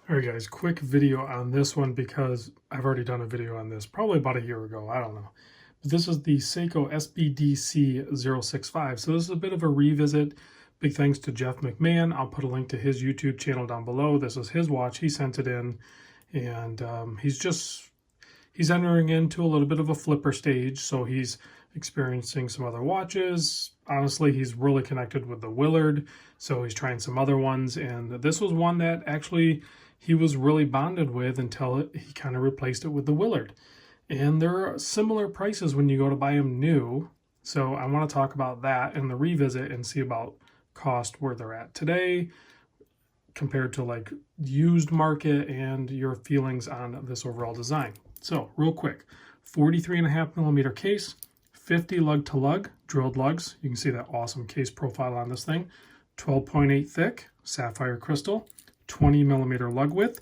All right, guys, quick video on this one because I've already done a video on this probably about a year ago. I don't know. But this is the Seiko sbdc065. So this is a bit of a revisit. Big thanks to Jeff McMahon. I'll put a link to his YouTube channel down below. This is his watch. He sent it in, and he's entering into a little bit of a flipper stage. So he's experiencing some other watches. Honestly, he's really connected with the Willard, so he's trying some other ones. And this was one that actually he was really bonded with until he kind of replaced it with the Willard. And there are similar prices when you go to buy them new. So I want to talk about that in the revisit and see about cost where they're at today compared to like used market and your feelings on this overall design. So real quick, 43.5mm case, 50 lug to lug, drilled lugs. You can see that awesome case profile on this thing. 12.8 thick, sapphire crystal, 20mm lug width.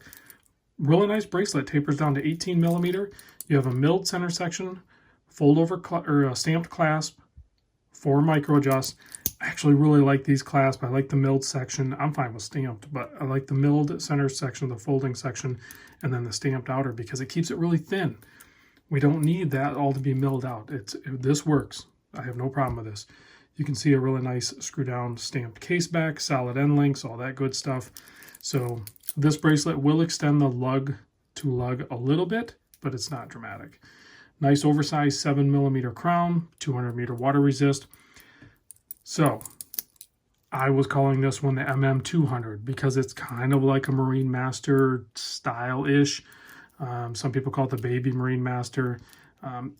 Really nice bracelet, tapers down to 18mm. You have a milled center section, fold over stamped clasp, 4 micro adjusts. I actually really like these clasps. I like the milled section. I'm fine with stamped, but I like the milled center section, the folding section, and then the stamped outer because it keeps it really thin. We don't need that all to be milled out. This works. I have no problem with this. You can see a really nice screw down stamped case back, solid end links, all that good stuff. So this bracelet will extend the lug to lug a little bit, but it's not dramatic. Nice oversized 7mm crown, 200-meter water resist. So I was calling this one the MM200 because it's kind of like a Marine Master style-ish. Some people call it the Baby Marine Master.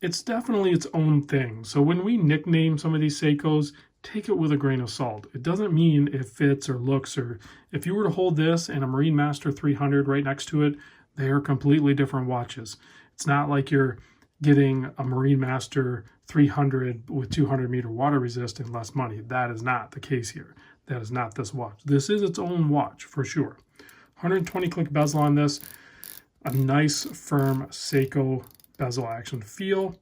It's definitely its own thing. So when we nickname some of these Seikos, take it with a grain of salt. It doesn't mean it fits or looks, or if you were to hold this and a Marine Master 300 right next to it, they are completely different watches. It's not like you're getting a Marine Master 300 with 200-meter water resist and less money. That is not the case here. That is not this watch. This is its own watch for sure. 120 click bezel on this. A nice firm Seiko bezel action feel,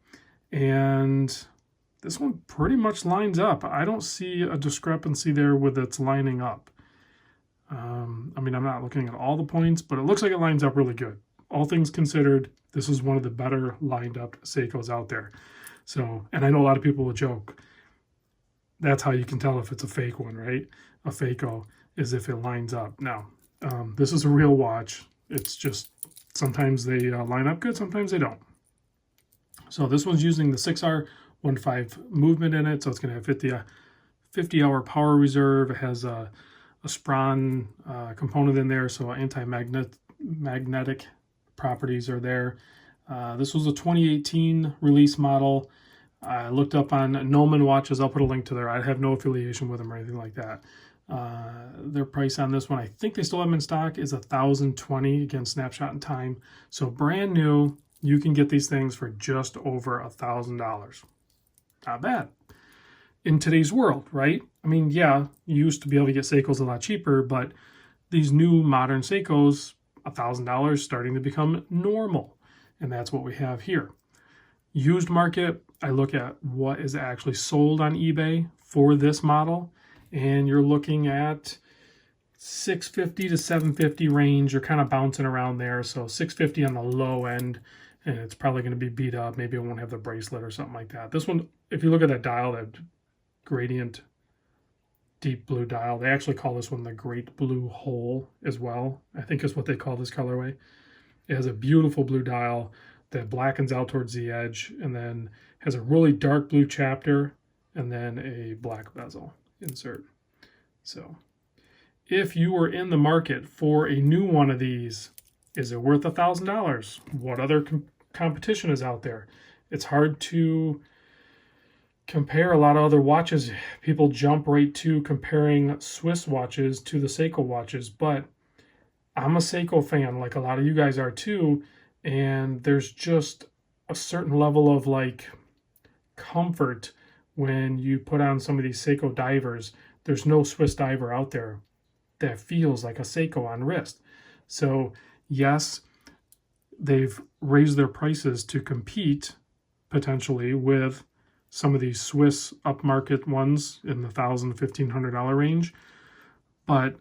and this one pretty much lines up. I don't see a discrepancy there with its lining up. I mean, I'm not looking at all the points, but it looks like it lines up really good. All things considered, this is one of the better lined up Seikos out there. So, and I know a lot of people will joke, that's how you can tell if it's a fake one, right? A Fakeco is if it lines up. Now, this is a real watch. It's just sometimes they line up good, sometimes they don't. So this one's using the 6R15 movement in it, so it's going to have 50-hour power reserve. It has a Spron component in there, so anti-magnetic properties are there. This was a 2018 release model. I looked up on Noman watches. I'll put a link to there. I have no affiliation with them or anything like that. Their price on this one, I think they still have them in stock, is $1,020. Again, snapshot in time. So brand new, you can get these things for just over $1,000. Not bad in today's world, right? I mean, yeah, you used to be able to get Seikos a lot cheaper, but these new modern Seikos, $1,000 starting to become normal. And that's what we have here. Used market, I look at what is actually sold on eBay for this model, and you're looking at $650 to $750 range. You're kind of bouncing around there. So $650 on the low end, and it's probably going to be beat up. Maybe it won't have the bracelet or something like that. This one, if you look at that dial, that gradient deep blue dial, they actually call this one the Great Blue Hole as well, I think is what they call this colorway. It has a beautiful blue dial that blackens out towards the edge and then has a really dark blue chapter and then a black bezel insert. So if you were in the market for a new one of these, is it worth $1,000? What other competition is out there? It's hard to compare a lot of other watches. People jump right to comparing Swiss watches to the Seiko watches, but I'm a Seiko fan, like a lot of you guys are too, and there's just a certain level of like comfort when you put on some of these Seiko divers. There's no Swiss diver out there that feels like a Seiko on wrist. So yes, they've raised their prices to compete potentially with some of these Swiss upmarket ones in the $1,000 to $1,500 range, but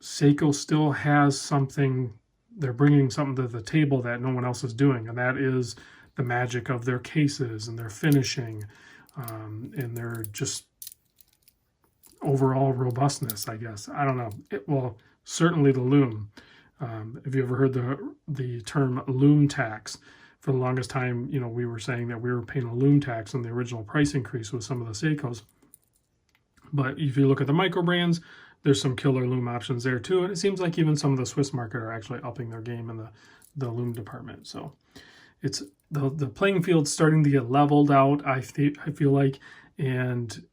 Seiko still has something they're bringing something to the table that no one else is doing, and that is the magic of their cases and their finishing, and their just overall robustness, I guess. I don't know. Well, certainly the Lume. Have you ever heard the term Lume tax? For the longest time, you know, we were saying that we were paying a Lume tax on the original price increase with some of the Seikos. But if you look at the micro brands, there's some killer Lume options there too. And it seems like even some of the Swiss market are actually upping their game in the Lume department. So it's the playing field's starting to get leveled out, I feel like. And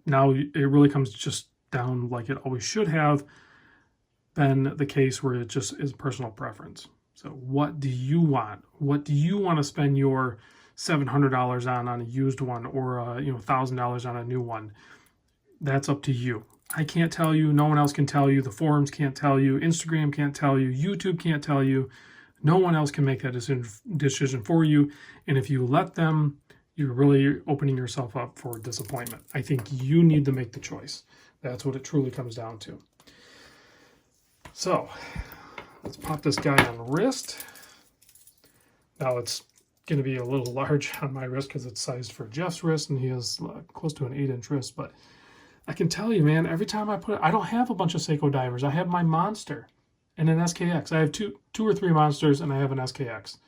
now it really comes just down like it always should have been the case, where it just is personal preference. So what do you want? What do you want to spend your $700 on a used one, or $1,000 on a new one? That's up to you. I can't tell you. No one else can tell you. The forums can't tell you. Instagram can't tell you. YouTube can't tell you. No one else can make that decision for you. And if you let them, you're really opening yourself up for disappointment. I think you need to make the choice. That's what it truly comes down to. So let's pop this guy on the wrist. Now it's going to be a little large on my wrist because it's sized for Jeff's wrist, and he has close to an 8-inch wrist. But I can tell you, man, every time I put it, I don't have a bunch of Seiko divers. I have my Monster and an SKX. I have two or three Monsters, and I have an SKX.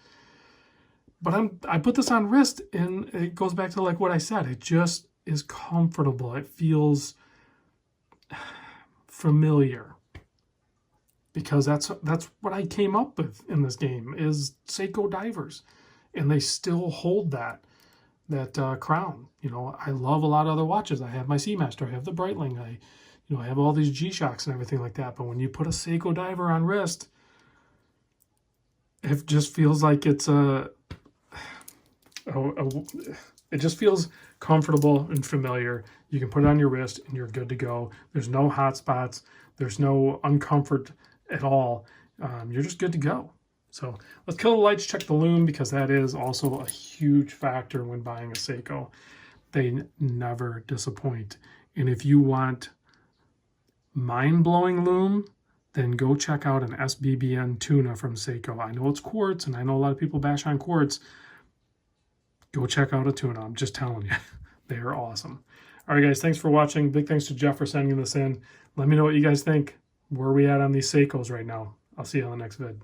But I put this on wrist, and it goes back to like what I said. It just is comfortable. It feels familiar, because that's what I came up with in this game is Seiko divers, and they still hold that crown. You know, I love a lot of other watches. I have my Seamaster, I have the Breitling, I have all these G-Shocks and everything like that. But when you put a Seiko diver on wrist, it just feels like it's it just feels comfortable and familiar. You can put it on your wrist and you're good to go. There's no hot spots. There's no uncomfort at all. You're just good to go. So let's kill the lights, check the Lume, because that is also a huge factor when buying a Seiko. They never disappoint. And if you want mind-blowing Lume, then go check out an SBBN tuna from Seiko. I know it's quartz, and I know a lot of people bash on quartz. Go check out a tuna. I'm just telling you. They are awesome. All right, guys, thanks for watching. Big thanks to Jeff for sending this in. Let me know what you guys think. Where are we at on these Seikos right now? I'll see you on the next vid.